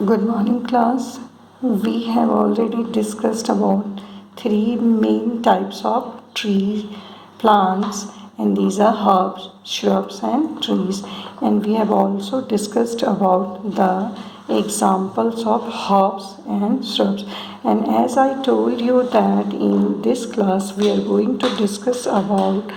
Good morning, class. We have already discussed about three main types of tree plants, and these are herbs, shrubs, and trees. And we have also discussed about the examples of herbs and shrubs. And as I told you that in this class we are going to discuss about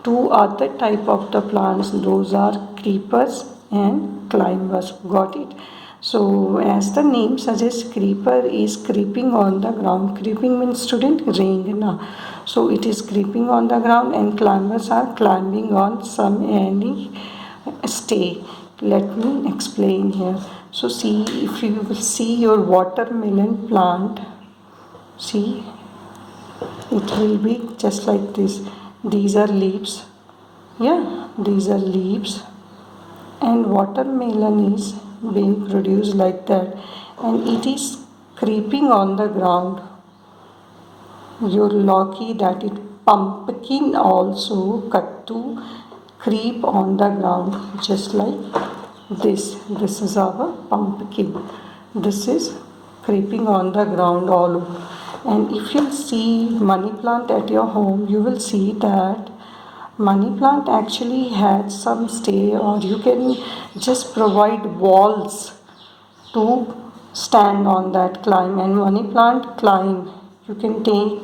two other type of the plants. Those are creepers and climbers. Got it? So as the name suggests, creeper is creeping on the ground. Creeping means student रेंगना. So it is creeping on the ground, and climbers are climbing on some any stay. Let me explain here. So see, if you will see your watermelon plant, see, it will be just like this. These are leaves. Yeah, these are leaves, and watermelon is being produced like that, and it is creeping on the ground. You're lucky that it pumpkin also cut to creep on the ground just like this. This is our pumpkin. This is creeping on the ground all over. And if you see money plant at your home, you will see that money plant actually has some stay, or you can just provide walls to stand on that climb. And money plant climb, you can take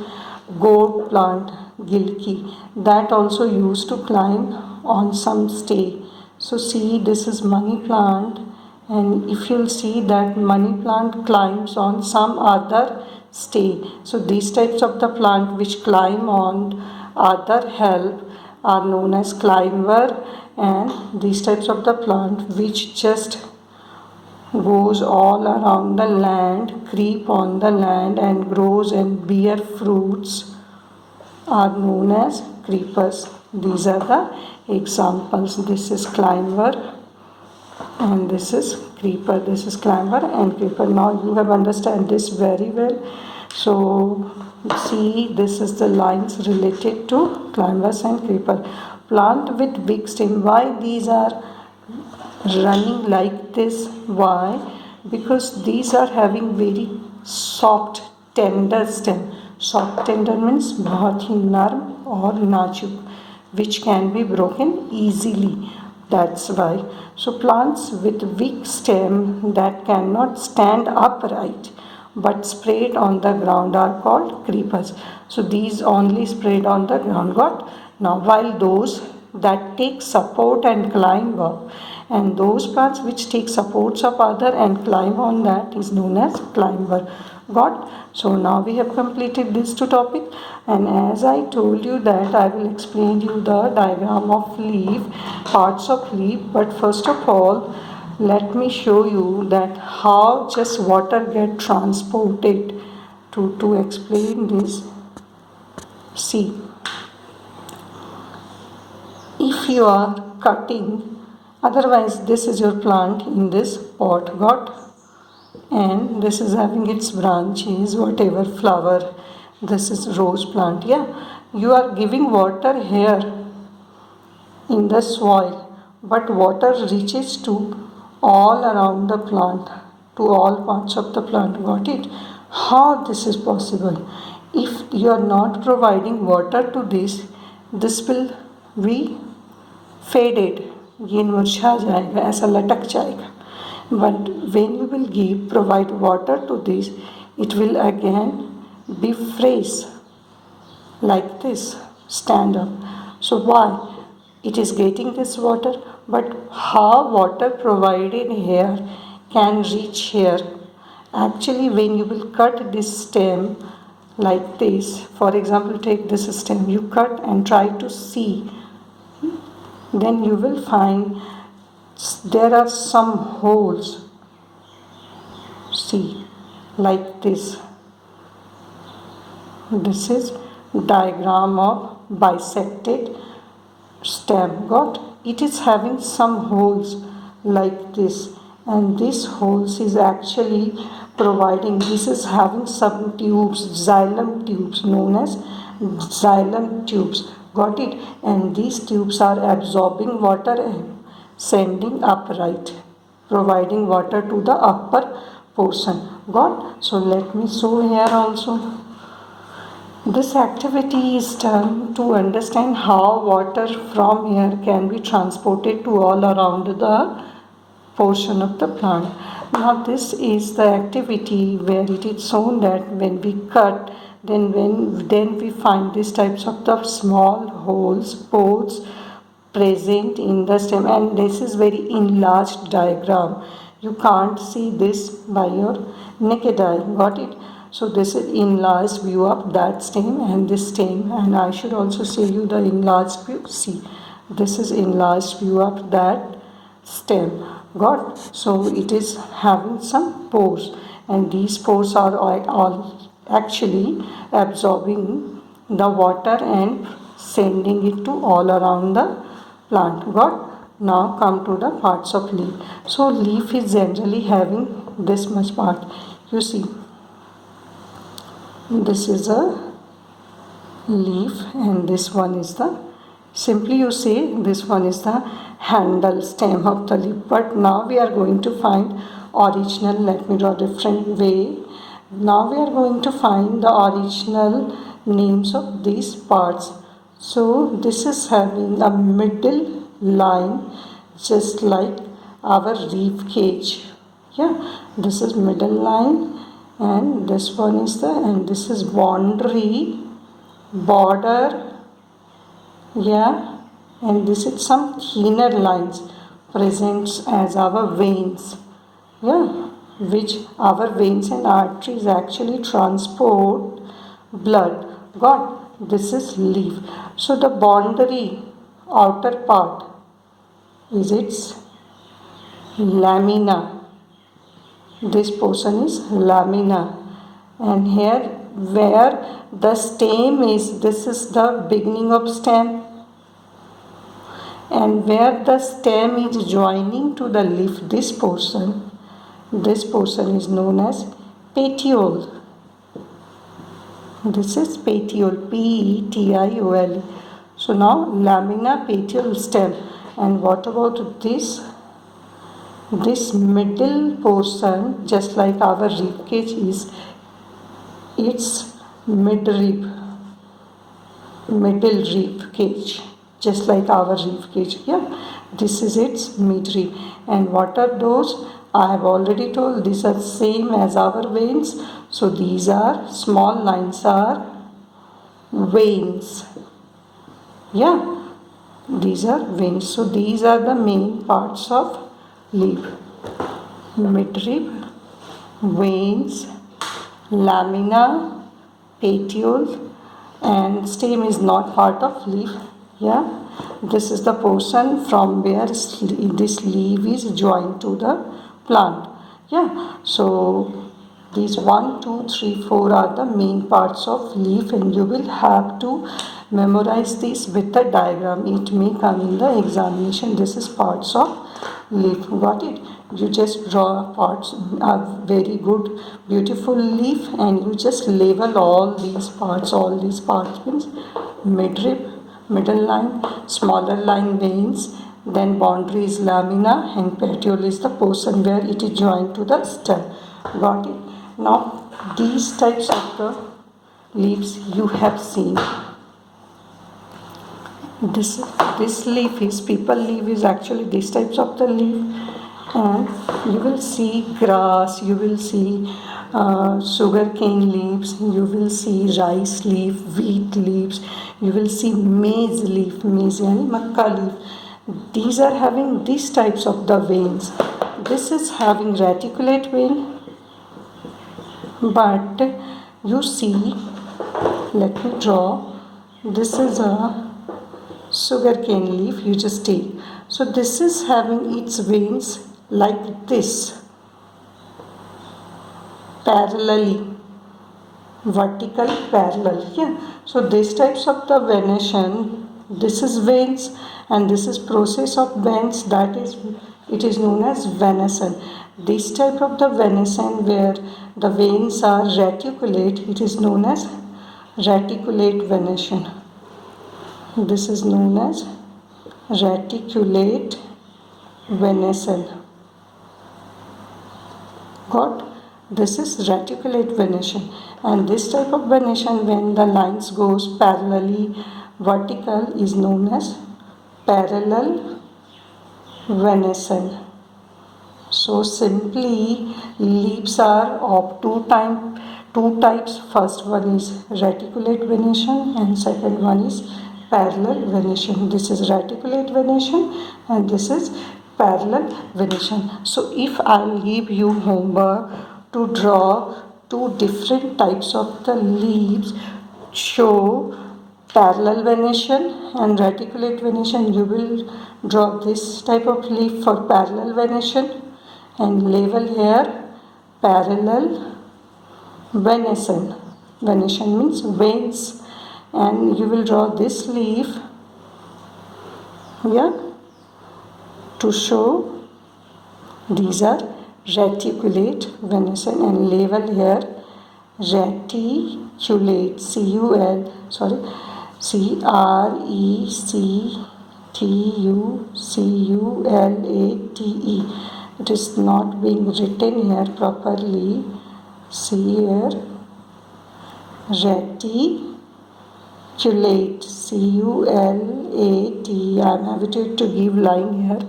gourd plant, gilki, that also used to climb on some stay. So see, this is money plant, and if you'll see that money plant climbs on some other stay. So these types of the plant which climb on other help are known as climber, and these types of the plant which just goes all around the land, creep on the land, and grows and bear fruits are known as creepers. These are the examples. This is climber and this is creeper. This is climber and creeper. Now you have understand this very well. So see, this is the lines related to climbers and creeper. Plant with big stem. Why these are running like this? Why? Because these are having very soft tender stem. Soft tender means बहुत ही नर्म और नाजुक, which can be broken easily. That's why. So plants with weak stem that cannot stand upright but spread on the ground are called creepers. So these only spread on the ground. Got? Now while those that take support and climb up, and those plants which take supports of other and climb on that is known as climber. Got? So now we have completed these two topics, and as I told you that I will explain you the diagram of leaf, parts of leaf. But first of all, let me show you that how just water get transported. To explain this, see, if you are cutting, otherwise this is your plant in this pot, got, and this is having its branches, whatever flower, this is rose plant. Yeah, you are giving water here in the soil, but water reaches to all around the plant, to all parts of the plant. Got it? How this is possible? If you are not providing water to this will be faded, ये मुरझा जाएगा, ऐसा लटक जाएगा. But when you will provide water to this, it will again be fresh like this, stand up. So why? It is getting this water, but how water provided here can reach here? Actually, when you will cut this stem like this, for example, take this stem, you cut and try to see, then you will find there are some holes. See, like this. This is diagram of bisected stem. Got? It is having some holes like this, and this holes is actually providing, this is having some tubes, xylem tubes, known as xylem tubes. Got it? And these tubes are absorbing water and sending upright. providing water to the upper portion. Got? So let me show here also. This activity is done to understand how water from here can be transported to all around the portion of the plant. Now this is the activity where it is shown that when we cut, then we find these types of the small holes, pores present in the stem, and this is very enlarged diagram. You can't see this by your naked eye. Got it? So this is enlarged view of that stem and this stem, and I should also show you the enlarged view. See, this is enlarged view of that stem. Got? So it is having some pores, and these pores are all actually absorbing the water and sending it to all around the plant. Got? Now come to the parts of leaf. So leaf is generally having this much part. You see, this is a leaf and this one is the, simply you say this one is the handle stem of the leaf. But now we are going to find original, let me draw different way. Now we are going to find the original names of these parts. So this is having a middle line just like our rib cage. Yeah, this is middle line, and this one is the, and this is boundary, border. Yeah, and this is some thinner lines presents as our veins. Yeah, which our veins and arteries actually transport blood. Got? This is leaf. So the boundary outer part is its lamina. This portion is lamina, and here where the stem is, this is the beginning of stem, and where the stem is joining to the leaf, this portion is known as petiole. This is petiole, Petiole. So now lamina, petiole, stem. And what about this? This middle portion, just like our rib cage is, its middle rib cage, just like our rib cage. Yeah, this is its midrib. And what are those? I have already told, these are same as our veins. So these are small lines are veins. Yeah, these are veins. So these are the main parts of leaf: midrib, veins, lamina, petiole, and stem is not part of leaf. Yeah, this is the portion from where this leaf is joined to the plant. Yeah, so these 1, 2, 3, 4 are the main parts of leaf, and you will have to memorize this with the diagram. It may come in the examination. This is parts of leaf. Got it? You just draw parts, a very good beautiful leaf, and you just label all these parts. All these parts means midrib, middle line, smaller line veins, then boundary is lamina, and petiole is the portion where it is joined to the stem. Got it? Now these types of the leaves you have seen. This leaf is, people leaf is actually these types of the leaf, and you will see grass, you will see sugarcane leaves, you will see rice leaf, wheat leaves, you will see maize leaf, maize yani makka leaf. These are having these types of the veins. This is having reticulate vein, but you see, let me draw, this is a sugarcane leaf, you just take. So this is having its veins like this, parallelly, vertical parallel. Yeah, so these types of the venation, this is veins, and this is process of veins, that is, it is known as venation. This type of the venation where the veins are reticulate, it is known as reticulate venation. This is known as reticulate venation. Got? This is reticulate venation, and this type of venation, when the lines goes parallelly vertical, is known as parallel venation. So simply, leaves are of two types. First one is reticulate venation and second one is parallel venation. This is reticulate venation and this is parallel venation. So if I'll give you homework to draw two different types of the leaves, show parallel venation and reticulate venation, you will draw this type of leaf for parallel venation and label here parallel venation. Venation means veins, and you will draw this leaf here to show these are reticulate venation and label here reticulate, CRECTUCULATE. It is not being written here properly. See here, reticulate, CULATE. I am habituated to give line here,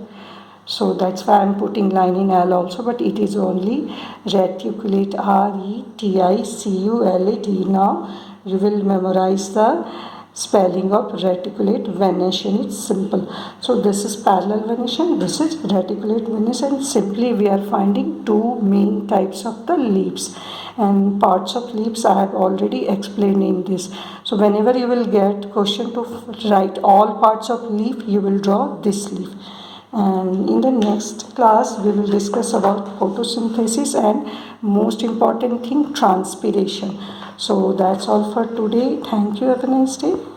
so that's why I am putting line in L also, but it is only reticulate, RETICULATE. Now you will memorize the spelling of reticulate venation. It's simple. So this is parallel venation, this is reticulate venation. Simply we are finding two main types of the leaves, and parts of leaves I have already explained in this. So whenever you will get question to write all parts of leaf, you will draw this leaf. And in the next class we will discuss about photosynthesis and most important thing, transpiration. So that's all for today. Thank you. Have a nice day.